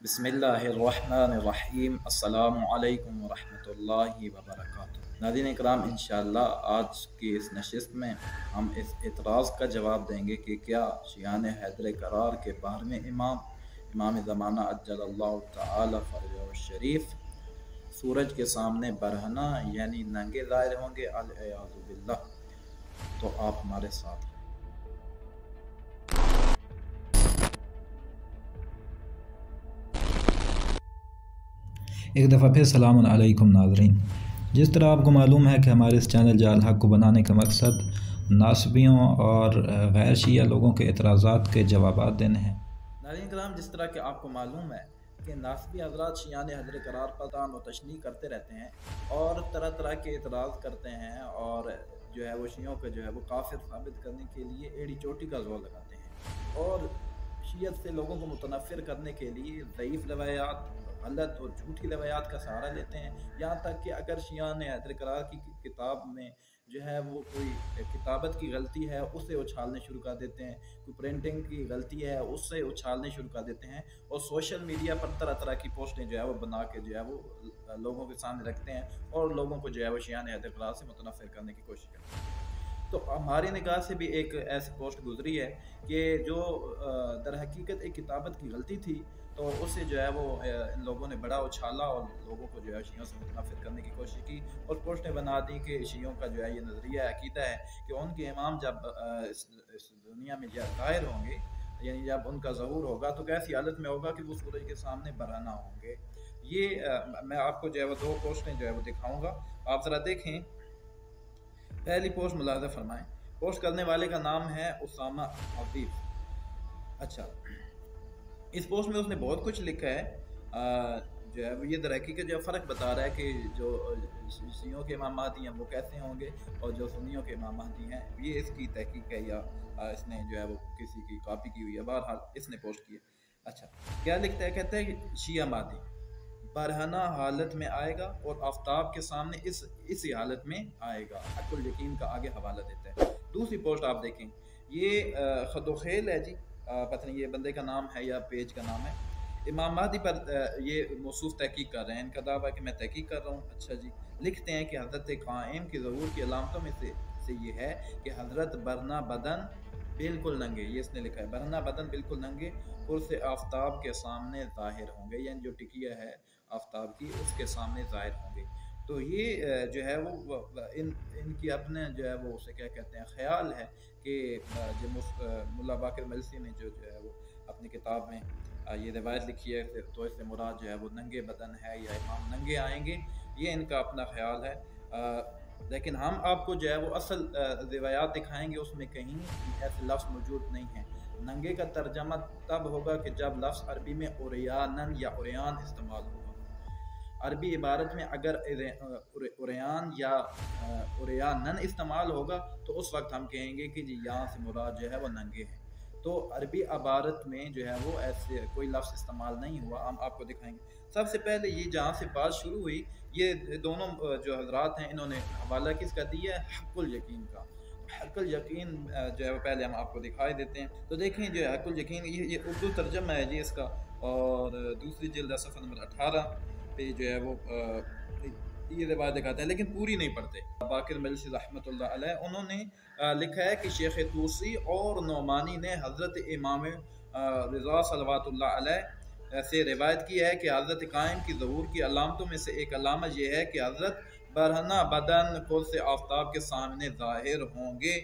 बिस्मिल्लाहिर्रहमानिर्रहीम अस्सलामुअलैकुम वरहमतुल्लाहि वबरकातुहू। नाज़रीन इकराम, इंशाअल्लाह आज की इस नशिस्त में हम इस एतराज़ का जवाब देंगे कि क्या शियान हैदर करार के 12वें इमाम ज़माना अज्जलल्लाहु तआला फ़रजहु शरीफ सूरज के सामने बरहना यानी नंगे ज़ाहिर होंगे अल-इयाज़ु बिल्लाह। तो आप हमारे साथ हैं। एक दफ़ा फिर सलाम अलैकुम नाज़रीन। जिस तरह आपको मालूम है कि हमारे इस चैनल जाल हक़ को बनाने का मकसद नासबियों और गैर शिया लोगों के एतराज़ात के जवाबात देने हैं। नाज़रीन कराम, जिस तरह के आपको मालूम है कि नासबी हज़रात शियान हैदर करार पर तान व तशनीह करते रहते हैं और तरह तरह के एतराज़ करते हैं और जो है वो शियों को जो है वो काफिर साबित करने के लिए एड़ी चोटी का जोर लगाते हैं और शियत से लोगों को मुतनफ़िर करने के लिए ज़ईफ़ रवायात, गलत और झूठी रवायात का सहारा लेते हैं। यहाँ तक कि अगर शियान हैदर करार की किताब में जो है वो कोई किताबत की गलती है उसे उछालने शुरू कर देते हैं, कोई प्रिंटिंग की गलती है उससे उछालने शुरू कर देते हैं और सोशल मीडिया पर तरह तरह की पोस्टें जो है वो बना के जो है वो लोगों के सामने रखते हैं और लोगों को जो है वो शियान हैदर करार से मुतनफ़िर करने की कोशिश करते हैं। तो हमारी निगाह से भी एक ऐसी पोस्ट गुजरी है कि जो दर हकीकत एक किताबत की गलती थी, तो उससे जो है वो इन लोगों ने बड़ा उछाला और लोगों को जो है शियों से मुतनफ़िर करने की कोशिश की और पोस्टें बना दी कि शियों का जो है ये नज़रिया अकीदा है कि उनके इमाम जब इस दुनिया में जब ज़ाहिर होंगे, यानी जब उनका ज़हूर होगा तो कैसी हालत में होगा कि वो सूरज के सामने बराना होंगे। ये मैं आपको जो है वो दो पोस्टें जो है वो दिखाऊँगा, आप ज़रा देखें। पहली पोस्ट मुलाज़ा फरमाएं। पोस्ट करने वाले का नाम है उसामा हबीब। अच्छा, इस पोस्ट में उसने बहुत कुछ लिखा है। जो है ये दर हकीकत जो फ़र्क बता रहा है कि जो शियों के इमाम महदी हैं वो कैसे होंगे और जो सुन्नियों के इमाम महदी हैं, ये इसकी तहकीक है या इसने जो है वो किसी की कॉपी की हुई है। बहरहाल इसने पोस्ट की है। अच्छा, क्या लिखता है? कहता है कि शिया महदी बरहना हालत में आएगा और आफ्ताब के सामने इसी हालत में आएगा। हक़ुल यकीन का आगे हवाला देता है। दूसरी पोस्ट आप देखें, ये खदोखेल है जी, पता नहीं ये बंदे का नाम है या पेज का नाम है। इमाम महदी पर ये मौसूफ तहकीक कर रहे हैं। इनका दावा है कि मैं तहकीक कर रहा हूँ। अच्छा जी, लिखते हैं कि हज़रत क़ाइम की ज़हूर की अलामतों में से ये है कि हज़रत बरना बदन बिल्कुल नंगे, ये इसने लिखा है, बरना बदन बिल्कुल नंगे पुरसे आफ्ताब के सामने ज़ाहिर होंगे, यानी जो टिकिया है आफ्ताब की उसके सामने ज़ाहिर होंगे। तो ये जो है वो इनकी अपने जो है वो उसे क्या कहते हैं ख्याल है कि जो मुल्ला बाक़िर मजलिसी ने जो है वो अपनी किताब में ये रिवायत लिखी है, तो इससे मुराद जो है वो नंगे बदन है या इमाम नंगे आएंगे, ये इनका अपना ख्याल है। लेकिन हम आपको जो है वो असल रिवायात दिखाएंगे, उसमें कहीं ऐसे लफ्ज़ मौजूद नहीं है। नंगे का तर्जमा तब होगा कि जब लफ्ज़ अरबी में उरयानन या उरयान इस्तेमाल होगा। अरबी इबारत में अगर उरयान या उरयानन इस्तेमाल होगा तो उस वक्त हम कहेंगे कि जी यहाँ से मुराद जो है वो नंगे हैं। तो अरबी इबारत में जो है वो ऐसे कोई लफ्ज़ इस्तेमाल नहीं हुआ, हम आपको दिखाएंगे। सबसे पहले ये जहाँ से बात शुरू हुई, ये दोनों जो हजरात हैं इन्होंने हवाला किसका दिया है? हक़ुल यकीन का। हक़ुल यकीन जो है वो पहले हम आपको दिखाई देते हैं। तो देखें जो है हक़ुल यकीन ये उर्दू तर्जमा है जी इसका, और दूसरी जिल्द सफ़ा नंबर 18 पे जो है वो ये रिवायत दिखाते हैं, लेकिन पूरी नहीं पढ़ते। बाक़िर मजलिसी रहमतुल्लाह अलैह उन्होंने लिखा है कि शेख तूसी और नौमानी ने हज़रत इमाम रिज़ा सल्लल्लाहु अलैहि से रिवायत की है कि हज़रत क़ाइम की ज़हूर की अलामतों में से एक अलामत यह है कि हज़रत बरहना बदन खुद से आफ्ताब के सामने ज़ाहिर होंगे।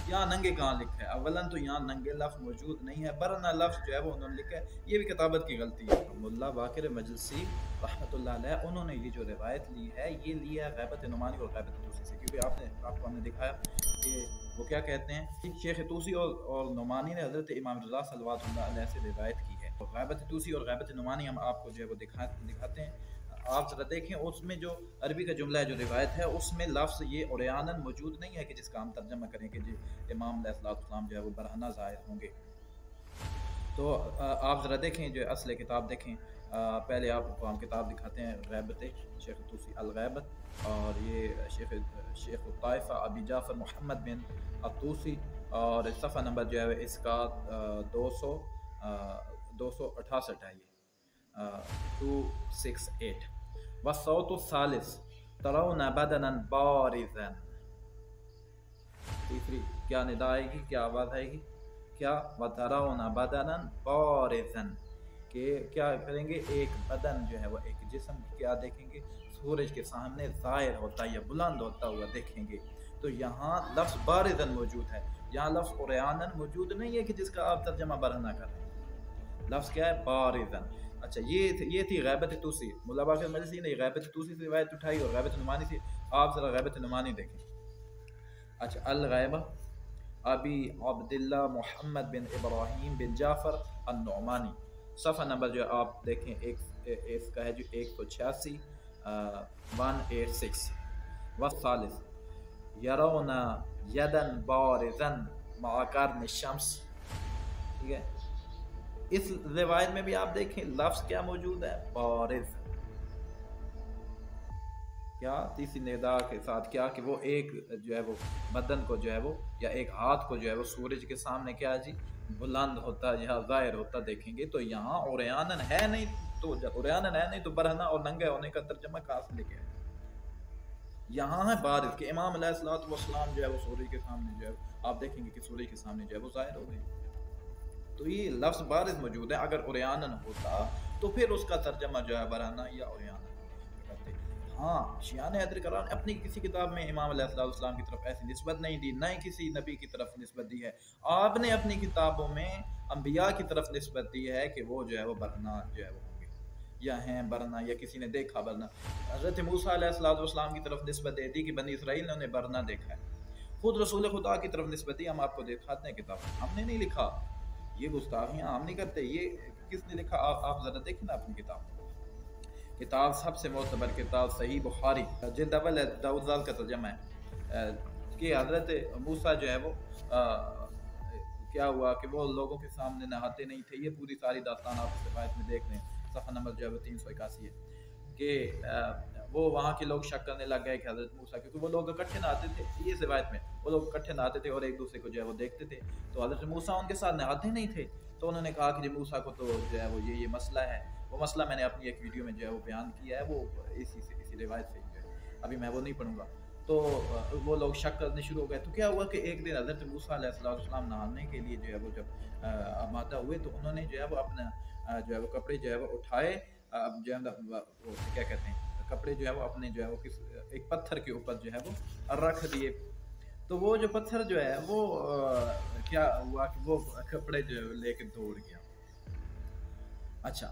यहाँ नंगे कहाँ लिखा है? अवलन तो यहाँ नंगे लफ्ज़ मौजूद नहीं है, बरहना लफ्ज़ जो है वो उन्होंने लिखा है, ये भी किताबत की गलती है। मुल्ला बाक़िर मजलिसी रहमतुल्लाह अलैह उन्होंने ये जो रिवायत ली है ये लिया है गैबत नुमानी और गैबत तूसी से, क्योंकि आपको हमने दिखाया कि वो क्या कहते हैं कि शेख तूसी और नुमानी ने हज़रत इमाम रज़ा सल्लल्लाहु अलैहि से रिवायत की है। तो गैबत तूसी और गैबत नुमानी हम आपको जो है वो दिखाते हैं। आप ज़रा देखें, उसमें जो अरबी का जुमला है जो रिवायत है उसमें लफ्ज़ ये उरयानन मौजूद नहीं है कि जिसका हम तर्जमा करें कि जी इमाम अलैहिस्सलाम जो है वो बरहना ज़ाहिर होंगे। तो आप ज़रा देखें जो असल किताब देखें। पहले आपको हम किताब दिखाते हैं गैबत शेख तूसी अल-गैबत, और ये शेख ताइफ़ा अबी जाफ़र मोहम्मद बिन अतूसी, और सफ़ा नंबर जो है इसका 268 है। ये 268 वस्सौतु सालिस तरौना बदनन बारिज़न। तीसरी क्या निदा आएगी, क्या आवाज़ आएगी, क्या वतरौना बदनन बारिज़न, कि क्या करेंगे, एक बदन जो है वो एक जिस्म क्या देखेंगे, सूरज के सामने ज़ाहिर होता या बुलंद होता हुआ देखेंगे। तो यहाँ लफ्ज़ बारिज़न मौजूद है, यहाँ लफ्ज़ उरयानन मौजूद नहीं है कि जिसका आप तर्जमा बरहना कर रहे हैं। लफ्ज़ क्या है, बारिज़न। अच्छा, ये थी गैबत तूसी। मुल्ला बाक़िर मजलिसी ने गैबत तूसी से रिवायत उठाई और गैबत नुमानी से। आप ज़रा गैबत नुमानी देखें। अच्छा, अल गैबा अबी अब्दुल्ला मोहम्मद बिन इब्राहीम बिन जाफ़र अन-नुमानी, सफ़ा नंबर जो आप देखें इसका है जो 186 186। वस्सालिस यरौना यदन बारिज़न माक़र्न शम्स। ठीक है, इस रिवायत में भी आप देखें लफ्ज़ क्या मौजूद है, बारिज़। क्या तीसरी निदा के साथ क्या कि वो एक जो है वो बदन को जो है वो या एक हाथ को जो है वो सूरज के सामने क्या जी बुलंद होता या ज़ाहिर होता देखेंगे। तो यहाँ उरयानन है नहीं, तो उरयानन है नहीं तो बरहना और नंगे होने का तर्जमा कहाँ से लेके आए। यहाँ है बारिज़ के इमाम अलैहिस्सलाम जो है वो सूरज के सामने जो है आप देखेंगे कि सूरज के सामने जो है वो ज़ाहिर हो गए। तो ये लफ्ज़ बारिज़ मौजूद है। अगर उरयानन होता तो फिर उसका तर्जमा जो है बरहना या उरयानन करते। हाँ, शियान हैदर करार अपनी किसी किताब में इमाम अलैहिस्सलाम की तरफ ऐसी निस्बत नहीं दी, न ही किसी नबी की तरफ निस्बत दी है। आपने अपनी किताबों में अंबिया की तरफ निस्बत दी है कि वो जो है वो बरना जो है वो होंगे या हैं बरना, या किसी ने देखा बरना। हज़रत मूसा अलैहिस्सलाम की तरफ निस्बत दे दी कि बनी इसराइल ने उन्हें बरना देखा है। खुद रसूल खुदा की तरफ निस्बत दी, हम आपको दिखाते हैं किताब, हमने नहीं लिखा। ये गुस्ताखियाँ हम नहीं करते, ये किसने लिखा आप ज़रा देखें ना अपनी किताब। किताब सबसे मोतबर किताब सही बुखारी जिल्द अव्वल है, दाऊद का तर्जमा है कि हज़रत मूसा जो है वो क्या हुआ कि वो लोगों के सामने नहाते नहीं थे। ये पूरी सारी दास्तान आप इस रिवायत में देख लें, सफ़ा नंबर जो है वो 381 है कि वो वहाँ के लोग शक करने लग गए कि हज़रत मूसा, क्योंकि वो लोग इकट्ठे नहाते थे। ये रिवायत में वो लोग इकट्ठे नहाते थे और एक दूसरे को जो है वो देखते थे। तो हज़रत मूसा उनके साथ नहाते नहीं थे, तो उन्होंने कहा कि मूसा को तो जो है वो ये मसला है। वो मसला मैंने अपनी एक वीडियो में जो है वो बयान किया है, वो इसी रिवायत से जो है, अभी मैं वो नहीं पढ़ूंगा। तो वो लोग शक करने शुरू हो गए। तो क्या हुआ कि एक दिन हज़रत मूसा अलैहिस्सलाम नहाने के लिए जो है वो जब आमादा हुए, तो उन्होंने जो है वो अपना जो है वो कपड़े जो है वो उठाए, जो है वो क्या कहते हैं, कपड़े जो है वो अपने जो है वो किस एक पत्थर के ऊपर जो है वो रख दिए। तो वो जो पत्थर जो है वो क्या हुआ कि वो कपड़े जो है लेके दौड़ गया। अच्छा,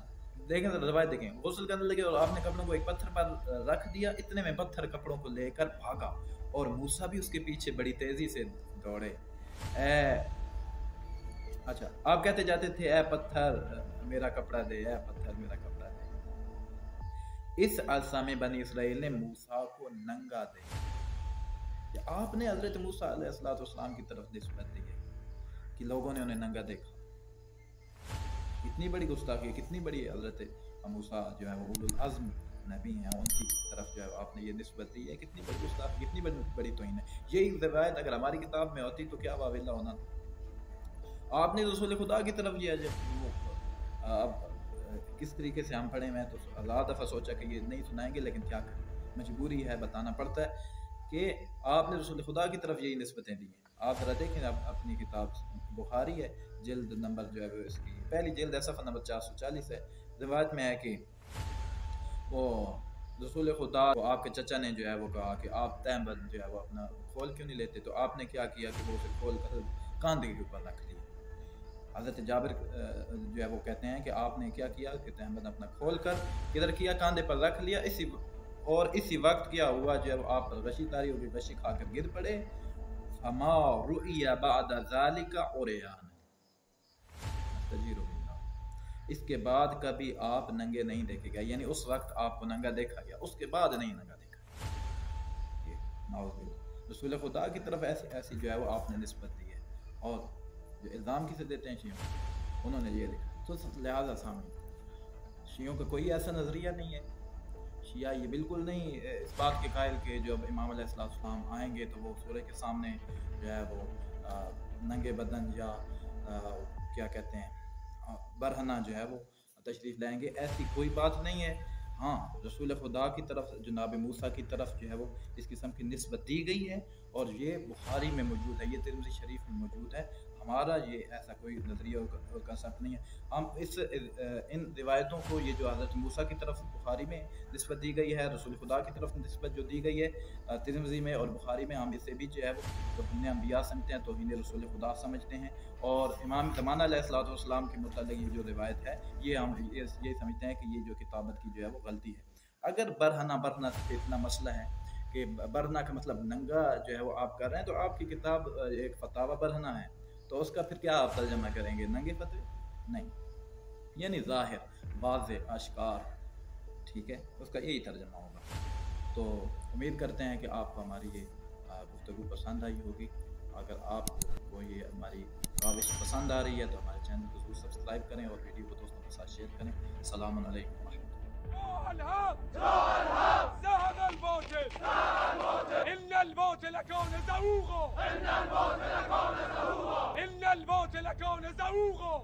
देखें तो रवायत देखें, गुस्ल करने लगे और आपने कपड़ों को एक पत्थर पर रख दिया। इतने में पत्थर कपड़ों को लेकर भागा और मूसा भी उसके पीछे बड़ी तेजी से दौड़े। अच्छा, आप कहते जाते थे ए पत्थर मेरा कपड़ा दे, ए पत्थर मेरा कपड़ा दे। इस अरसा में बनी इसराइल ने मूसा को नंगा दे। आपने हजरत मूसा अलैहिस्सलाम की तरफ निस्बत दी है कि लोगों ने उन्हें नंगा देखा। कितनी बड़ी गुस्ताखी, कितनी बड़ी हज़रत मूसा जो है वो उलुल अज़्म नबी हैं, उनकी तरफ जो है आपने ये निस्बत दी है। कितनी बड़ी गुस्ताखी, कितनी बड़ी तौहीन है। यही रिवायत अगर हमारी किताब में होती तो क्या वाविल्ला होना था। आपने रसूल खुदा की तरफ दिया। जब अब किस तरीके से हम पढ़े, मैं तो अल्लाह दफ़ा सोचा कि ये नहीं सुनाएंगे, लेकिन क्या करें, मजबूरी है, बताना पड़ता है कि आपने रसूल खुदा की तरफ यही निस्बतें दी हैं। आप ज़रा देखें, आप अपनी किताब बुखारी है, जिल्द नंबर जो है इसकी पहली जिल्द है, सफ़ा नंबर 440 है। रिवायत में है कि वो रसूल खुदा को आपके चचा ने जो है वो कहा कि आप तहबंद जो है वो अपना खोल क्यों नहीं लेते। तो आपने क्या किया कि वो उसे खोल कर कांधे के ऊपर रख लिया। हज़रत जाबिर जो है वो कहते हैं कि आपने क्या किया कि तहबंद अपना खोल कर किधर किया, कांधे पर रख लिया। इसी वक्त क्या हुआ, जब आप गशी तारी होगी, गशी खाकर गिर पड़े। फमा रुइया बाद ज़ालिका उरयान, इसके बाद कभी आप नंगे नहीं देखे गए, यानी उस वक्त आपको नंगा देखा गया, उसके बाद नहीं नंगा देखा। ये नाउज़ुबिल्लाह, रसूल खुदा की तरफ ऐसी जो है वो आपने निस्बत दी है। और जो इल्ज़ाम किसे देते हैं शियों, उन्होंने ये लिखा। तो लिहाजा सामने शियों का कोई ऐसा नज़रिया नहीं है। शिया ये बिल्कुल नहीं इस बात के कायल के जब इमाम अलैहिस्सलाम आएंगे तो वो सूरज के सामने जो है वो नंगे बदन या क्या कहते हैं बरहना जो है वो तशरीफ़ लाएंगे, ऐसी कोई बात नहीं है। हाँ, रसूल खुदा की तरफ जनाब मूसा की तरफ जो है वो इस किस्म की निस्बत दी गई है, और ये बुखारी में मौजूद है, ये तिरमिज़ी शरीफ में मौजूद है। हमारा ये ऐसा कोई नज़रिया और कंसेप्ट नहीं है। हम इन रिवायतों को, ये जो हज़रत मूसा की तरफ बुखारी में निस्बत दी गई है, रसूल खुदा की तरफ निस्बत जो दी गई है तिरमिज़ी में और बुखारी में, हम इसे भी जो है वो तौहीन अंबिया समझते हैं, तौहीन रसूल खुदा समझते हैं। और इमाम ज़मान अलैहिस्सलाम के मुतालिक ये जो रिवायत है, ये हम ये समझते हैं कि ये जो किताबत की जो है वो गलती है। अगर बरहना से इतना मसला है कि बरहना का मतलब नंगा जो है वो आप कर रहे हैं, तो आपकी किताब एक फतावा बरहना है, तो उसका फिर क्या आप तर्जमा करेंगे, नंगे फतवे? नहीं, यानी ज़ाहिर, वाज़े, आश्कार, ठीक है, उसका यही तर्जमा होगा। तो उम्मीद करते हैं कि आपको हमारी ये गुफ्तगू पसंद आई होगी। अगर आपको ये हमारी काविश पसंद आ रही है तो हमारे चैनल को ज़रूर सब्सक्राइब करें और वीडियो को दोस्तों के साथ शेयर करें। अस्सलामु अलैकुम। إن الموت لكون زهوقا